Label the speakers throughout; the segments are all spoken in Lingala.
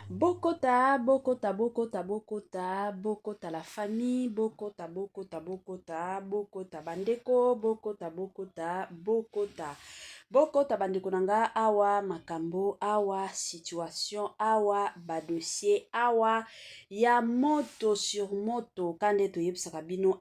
Speaker 1: Bokota, Bokota, Bokota, Bokota, Bokota la famille, Bokota, Bokota, Bokota, Bokota bandeko, Bokota, Bokota, Bokota. Bokota bandeko nanga awa makambo, awa situation, awa badossier, awa ya moto sur moto, kande to yebisaka bino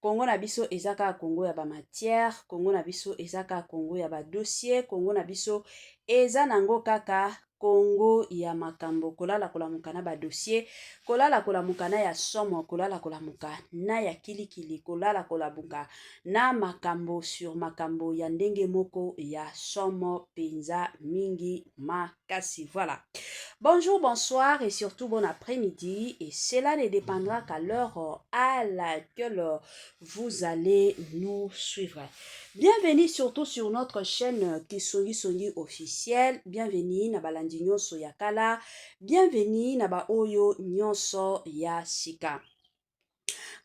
Speaker 1: Congo na biso ezaka Congo ya ba matière, Congo na biso ezaka Congo ya ba dossier, Congo na biso eza nango kaka Congo ya makambo kolala kolamuka na ba dossier, kolala kolamuka na ya somo, kolala kolamuka na ya kilikili, kolala kolamuka na makambo sur makambo ya ndenge moko ya somo penza mingi makasi. Voilà. Bonjour, bonsoir et surtout bon après-midi. Et cela ne dépendra qu'à l'heure à laquelle vous allez nous suivre. Bienvenue surtout sur notre chaîne Kisongi Songi officielle. Bienvenue na balandi nyonso ya kala. Bienvenue na ba oyo nyonso ya sika.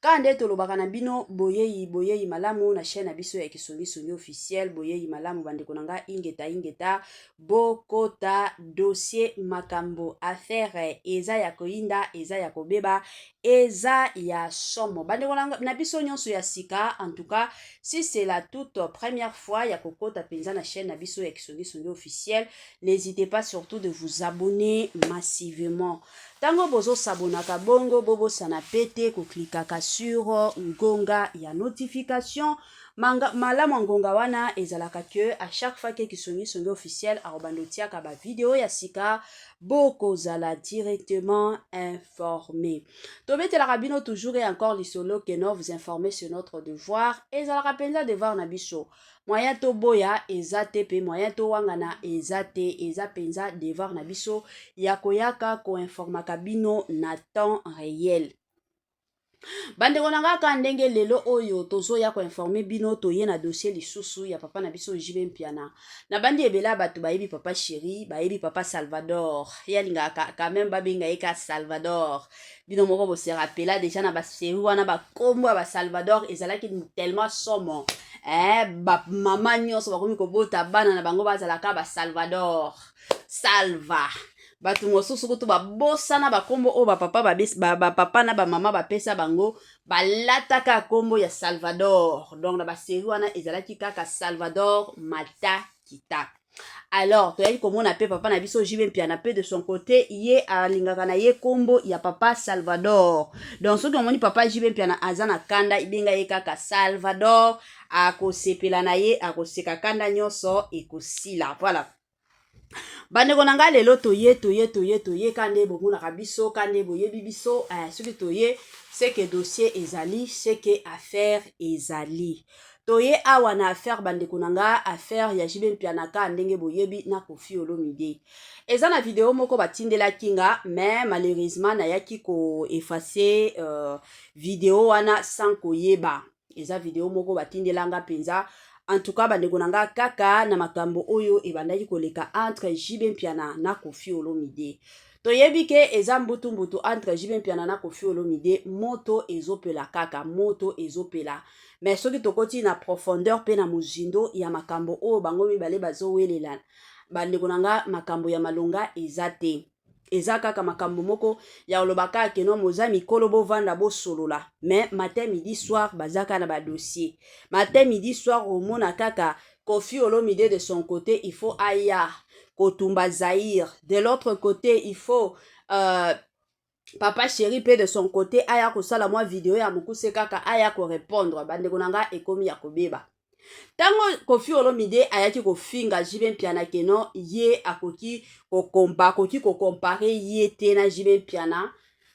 Speaker 1: Kande tolobaka na bino boyeyi malamu na chaîne na biso ya Kisongi Songi officielle. Boyeyi malamu bandeko nanga ingeta bokota dossier makambo affaire eza ya koinda eza ya kobeba eza ya somo bandeko na biso nyonso ya sika. En tout cas, si c'est la toute première fois ya kokota penza na chaîne na biso ya Kisongi Songi officielle, n'hésitez pas surtout de vous abonner massivement. Tango bozo sabonaka bongo bobo sana pete ko klikaka sur ngonga ya notification. Malamu ngonga wana ezalaka que à chaque fois que Kisongi Songi officiel arobandotiaka ba vidéo ya sika boko zala directement informé. Tobete la rabino toujours et encore lisolo que nous vous informer sur notre devoir et zala penza devoir na biso. Moyen to boya ezate pe moyen to wangana ezate eza penza devoir na biso ya koyaka ko informaka bino na temps réel. Bandeko nanga ka ndenge lelo oyo tozo ya ko informer bino toye na dossier lisusu ya papa na biso Jibe Mpiana. Na bandi ebela batu bayebi papa Chéri, bayebi papa Salvador. Yalinga quand même babenga eka Salvador. Bino moko bo se rappela déjà na ba série wana ba kombo ba Salvador ezalaki tellement somo. Ba mama nyonso bakomi kobota bana na bango bazalaka ba Salvador. Salva. Batu mosusu kutu babosana bakombo o bapapa papa na bamama bapesa bango balataka kombo ya Salvador. Donc na baseri wana ezalaki kaka Salvador Mata Kita. Alors toyaki komona pe papa na biso Jibe Mpiana pe de son côté ye alingaka na ye kombo ya papa Salvador. Donc soki omoni papa Jibe Mpiana aza na kanda ibenga ye kaka Salvador, akosepela na ye akoseka kanda nyonso ekosila. Voilà. Bandeko nanga lelo toye kande bomona kabiso kande boyebi biso soki toye c'est que dossier ezali, c'est que affaire ezali. Toye awa na affaire bandeko nanga affaire ya Jibe Mpiana ka ndenge boyebi na Koffi Olomide. Eza na video moko batindela kinga mais malheureusement na yaki ko effacer video wana sans koyeba. Eza video moko batindela nga penza. En tout cas, bandeko nanga kaka na makambo oyo ebandaki koleka entre Jibe Mpiana na Koffi Olomide. Toyebi ke eza mbutu entre Jibe Mpiana na Koffi Olomide, moto ezopela kaka, moto ezopela. Mais soki tokoti na profondeur pe na muzindo ya makambo oyo bango mibale bazowelela. Bandeko nanga makambo ya malonga ezate. Eza kaka makambo moko ya olobaka keno moza mikolo bovanda bo solola. Mais matin midi soir bazaka na ba dossier. Matin midi soir omona kaka Koffi Olomide de son côté il faut aya Kotumba Zahir. De l'autre côté il faut papa Chéri pe de son côté aya kosala mwa video ya mukuse kaka aya ko répondre. Bandeko nanga ekomi ya kobeba. Tango Koffi Olomide ayaki kofinga Jibe Mpiana keno ye akoki kokompare ye te na Jibe Mpiana.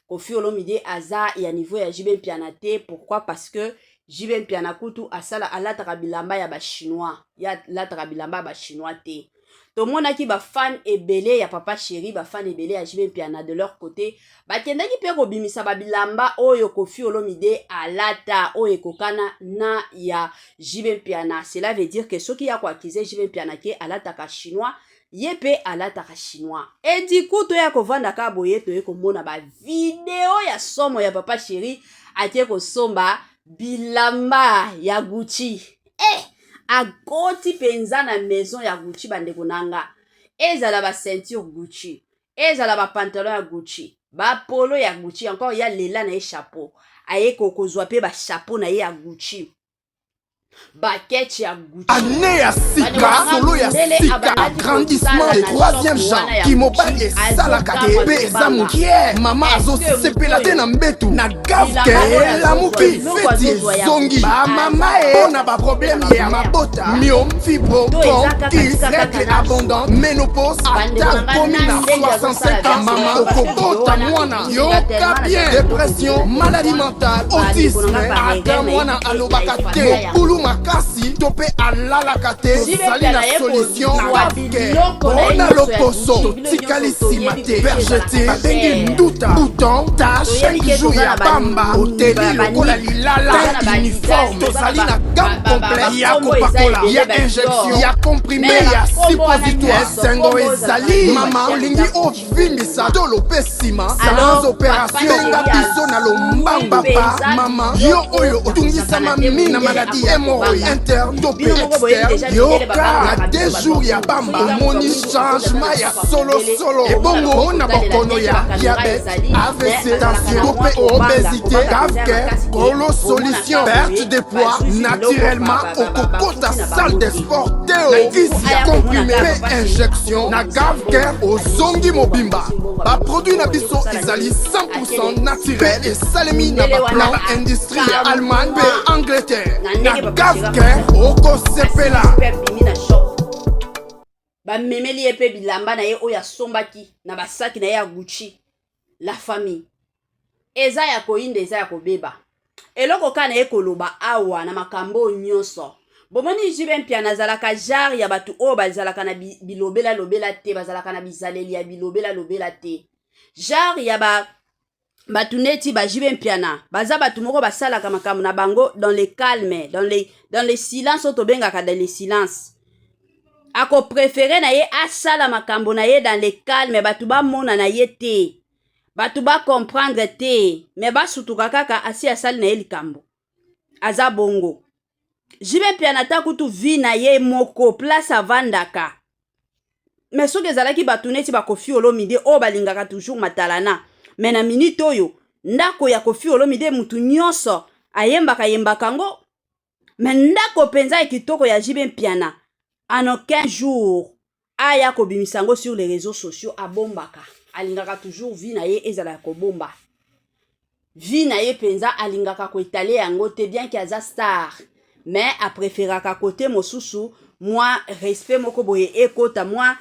Speaker 1: Koffi Olomide aza ya niveau ya Jibe Mpiana te. Pourquoi? Parce que Jibe Mpiana kutu asala alataka bilamba ya ba chinois. Ya lataka bilamba ya ba chinois te. Tomonaki ba fan ebele ya papa Chéri, ba fan ebele ya Jibe Mpiana de leur côté. Bakendaki pe kobimisa ba bilamba oyo Koffi Olomide alata oyo kokana na ya Jibe Mpiana. Cela veut dire que soki ya ko accuser Jibe Mpiana ke alataka chinois, ye pe alataka chinois. Et du coup to ya kovanda ka boye to ye komona ba video ya somo ya papa Chéri atie ko somba bilamba ya Gucci. Akoti penza na maison ya Gucci bandeko nanga. Ezala ba ceinture Gucci. ezala ba pantalon ya Gucci, ba polo ya Gucci, encore ya lela na ye chapeau, aye kozwa pe ba chapeau na ye ya Gucci, bakete ya Gucci,
Speaker 2: année ya sika solo ya sika agrandissement de troisième genre kimobali esalaka te mpe eza mokie mama azosepela te na mbetu na gavke elamuki feti ezongi bamama e na baproblème ya mabota myome fibro tontis règle abondante ménopause ata komi na 65 ans mama okokota mwana yoka bien dépression maladie mentale autisme ata mwana alobaka te mokulu makasi to mpe alalaka te ozali na solution nake mpona loposo tikali nsima te berge te babengi nduta bouton tache jour ya pamba oteli lokola lilala uniforme tozali na gamme complet ya kopakola ya injection ya comprime ya suppositoire esengo ezali mama olingi ovimbisa tolo mpe nsima sans opération benga biso na lombangu papa mama yo oyo otungisama mingi na maladi hémorroïde interne to mpe externe yoka na 2 jours ya bamba omoni changement ya solosolo ebongo na bokono ya diabète AVC tension to mpe obésité cave kolo solution perte de poids naturellement okokota salle de sport te na kisi ya comprimé mpe injection na cave ozongi mobimba baproduit na biso ezali 100% naturel esalemi na baplan industrie ya Allemagne mpe Angleterre na gavke okosepela
Speaker 1: bamemeli ye mpe bilamba na ye oyo asombaki na basaki na ye ya Gucci. La famille eza ya koyinda eza ya kobeba eloko ka na ye koloba awa na makambo nyonso bomoni jibe mpia nazalaka genre ya batu oyo bazalaka na bilobela lobela te bazalaka na bizaleli ya bilobela lobela te genre ya batu neti bajibe mpiana baza batu moko basalaka makambo na bango dans le calme dans les silences oyo tobengaka dans les silences ako préféré na ye asala makambo na ye dans le calme batu bamona na ye te batu comprendre te me basutuka kaka asi asali na ye likambo aza bongo jibe mpiana ta kutu vi na ye moko place avandaka me soki ezalaki batu neti bakofi olomide oyo balingaka toujours matalana me na minute oyo ndako ya kofi olomide mutu nyonso yembaka ngo me ndako penza ekitoko ya jibe mpiana en aucun jour aya kobimisa ngo sur les réseaux sociaux abombaka alingaka toujours vi na ye ezala ya kobomba vi na ye penza alingaka koetale yango te bien ki aza star mais apréféraka kote mosusu moi respect moko boye ekota moi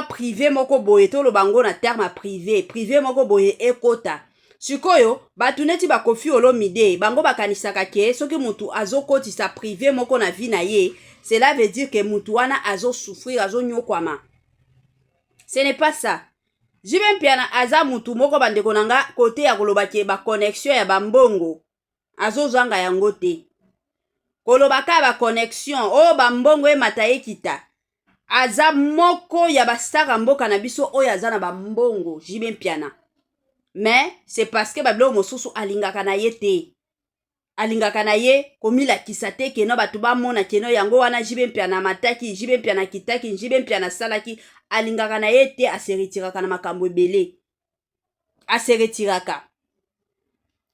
Speaker 1: privé moko boye to lobango na terme privé moko boye ekota sikoyo batu neti bakofi olomide bango bakanisaka ke soki mutu azokotisa privé moko na vie na ye cela veut dire que mutu wana azosouffrir azonyokwama. Ce n'est pas ça. Jibe mpiana aza mutu moko bandeko nanga kote ya koloba ke ba connexion ya bambongo azozanga yango te kolobaka ba connexion o bambongo emata ekita aza moko ya basaka mboka na biso oyo aza na bambongo jibe mpiana mais c'est parce que bablo mosusu alingaka na ye te alingaka na ye komilakisa te keno batu bamona keno yango wana jibe mpiana mataki jibe mpiana kitaki jibe mpiana salaki alingaka na ye te aseretiraka na makambo ebele aseretiraka.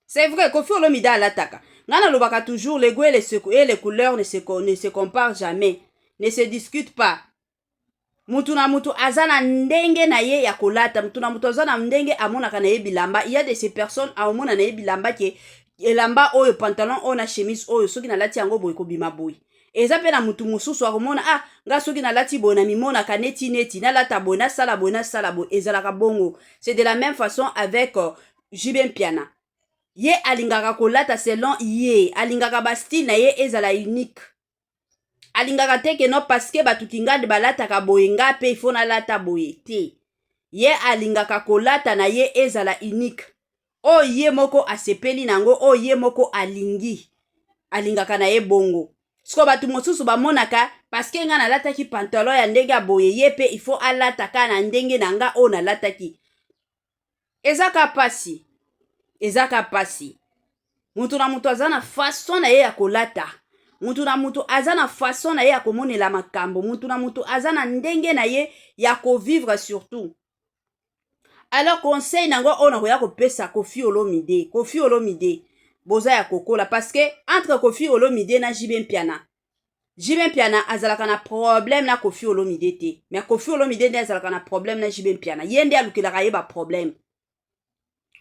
Speaker 1: C'est vrai Koffi Olomide alataka ngana lobaka toujours les goûts et les couleurs ne se comparent jamais, ne se discutent pas. Mutu na mutu azana ndenge na ye ya kolata mutu na mutu azana ndenge amonaka na ye bilamba. Il y a de ces personnes amona na ye bilamba ke elamba oyo pantalon oyo na chemise oyo soki na lati yango boye kobima boye eza pe na mutu mususu akomona nga soki na lati boye na mimona ka neti na lata boye na sala boye ezalaka bongo. C'est de la même façon avec Jibe Mpiana ye alingaka kolata selon ye alingaka ba style na ye ezala unique alingaka te ke no parce que batu kingade balataka boye nga pe ifo na lata boye te ye alingaka kolata na ye ezala unique o ye moko asepeli nango o ye moko alingi alingaka na ye bongo siko batu mosusu bamonaka parce que nga nalataki pantalon ya ndenge boye ye pe ifo alataka na ndenge nanga o nalataki ezaka pasi mutu na mutu azana façon na ye ya kolata mutu na mutu aza na façon na ye ya komonela makambo, mutu na mutu aza na ndenge na ye ya kovivre surtout. Alors conseil nango oyo nakoya kopesa Koffi Olomide. Koffi Olomide boza ya kokola parce que entre Koffi Olomide na JB Mpiana, JB Mpiana azalaka na problème na Koffi Olomide te, mais Koffi Olomide nde azalaka na problème na JB Mpiana. Ye nde alukelaka ye ba problème.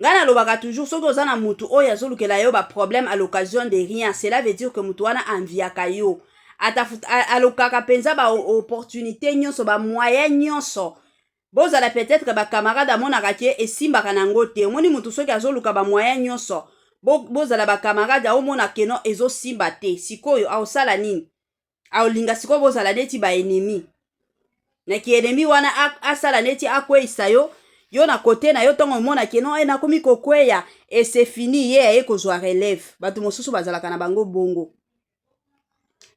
Speaker 1: Nga nalobaka toujours soki oza na mutu oyo azolukela yo ba problème à l'occasion de rien, cela veut dire que mutu wana anviaka yo. Alokaka penza ba opportunité nyonso, ba moyen nyonso. Bozala peut-être ba camarade amonaka ke esimbaka nango te. Omoni mutu soki azoluka ba moyen nyonso, bozala ba camarade omona keno ezosimba te. Sikoyo aosala nini? Aolinga sikoyo bozala neti ba ennemi. Na ki ennemi wana asala neti akweyisa yo, yo na kote na yo tongo omona keno nakomi kokweya et c'est fini, ye aye kozwa relève. Batu mosusu bazalaka na bango bongo.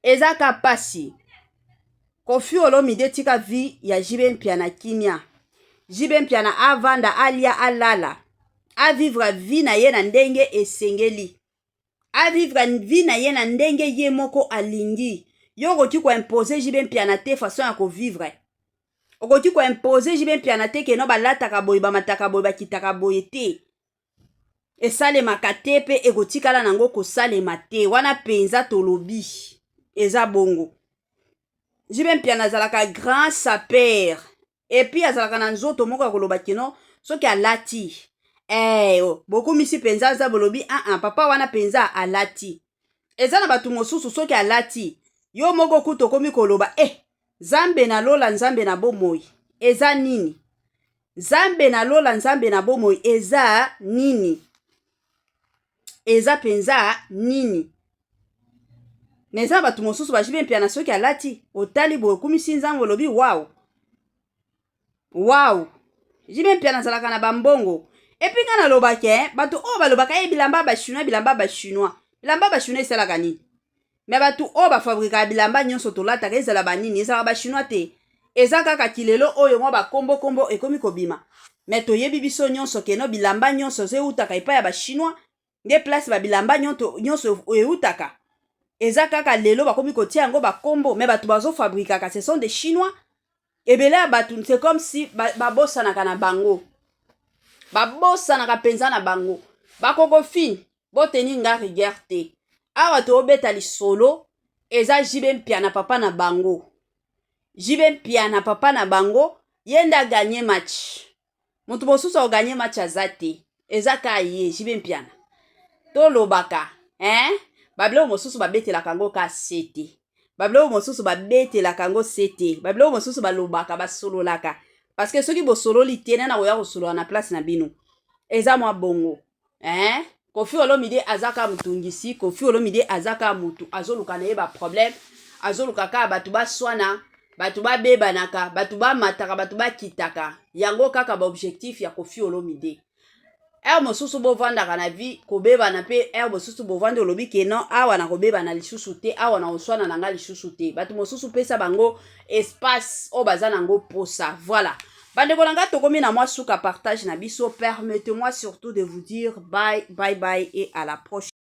Speaker 1: Ezaka pasi. Koffi Olomide tika vi ya JB Mpiana kimia. JB Mpiana avanda alia alala. A vivre vi na ye na ndenge esengeli. A vivre vi na ye na ndenge ye moko alingi. Yo koki ko imposer JB Mpiana te façon ya ko vivre. Okoki ko imposer JB Mpiana te ke no balataka boye bamataka boye bakitaka boye te. Esalemaka te pe ekotikala nango kosalema te. Wana penza tolobi. Eza bongo. JB Mpiana azalaka grand saper. Et puis azalaka na nzoto moko ya koloba kino soki alati. Beaucoup misi penza za bolobi papa wana penza alati. Eza na batu mosusu soki alati. Yo moko kuto komi koloba Zambe na lola nzambe na bomoi. Eza nini? Zambe na lola nzambe na bomoi eza nini? Eza penza nini? Neza batu mosusu ba JB Mpiana soki alati otali boye kumisi nzambe lobi wow. Wow. JB Mpiana zalaka na bambongo. Epi nga nalobake batu o balobaka bilamba ba chinois bilamba ba chinois. Bilamba ba chinois esalaka nini? Me batu o ba fabrika bilamba nyonso tolataka ezala ba nini? Ezala ba chinois te. Eza kaka kilelo oyo mwa ba kombo ekomi kobima. Me toyebi biso nyonso keno bilamba nyonso ze utaka epa ya ba chinois. Nde place ba bilamba nyonso eutaka. Eza kaka lelo bakomi kotia yango bakombo, mais batu bazo fabrikaka ce sont des chinois. Ebele batu c'est comme si babosanaka na bango. Babosanaka penza na bango. Bakoko fin, boteni nga rigueur te. Awa to obeta lisolo, eza JB Mpiana papa na bango. JB Mpiana papa na bango, yenda gagner match. Mutu mosusu o gagner match azate. Eza ka ye JB Mpiana. To lobaka, Bablo mosusu babetela kango ka sete. Bablo mosusu babetela kango sete. Bablo mosusu balobaka basololaka. Parce que soki bo sololi tena na oya kosolola na place na bino. Eza mwa bongo. Koffi Olomide azaka mutungisi, Koffi Olomide azaka mutu azoluka na ye ba problème, azoluka ka batu ba swana, batu ba bebanaka, batu ba mataka, batu ba kitaka. Yango kaka ba objectif ya Koffi Olomide. Mosusu bo vanda kana vi kobeba na pe mosusu bo vanda lobi keno awa na kobeba na lisusu te, awa na oswana na nga lisusu te. Batu mosusu pesa bango espace o bazana ngo posa. Voilà. Bande kolanga tokomi na mwa suka partage na biso. Permettez-moi surtout de vous dire bye bye bye et à la prochaine.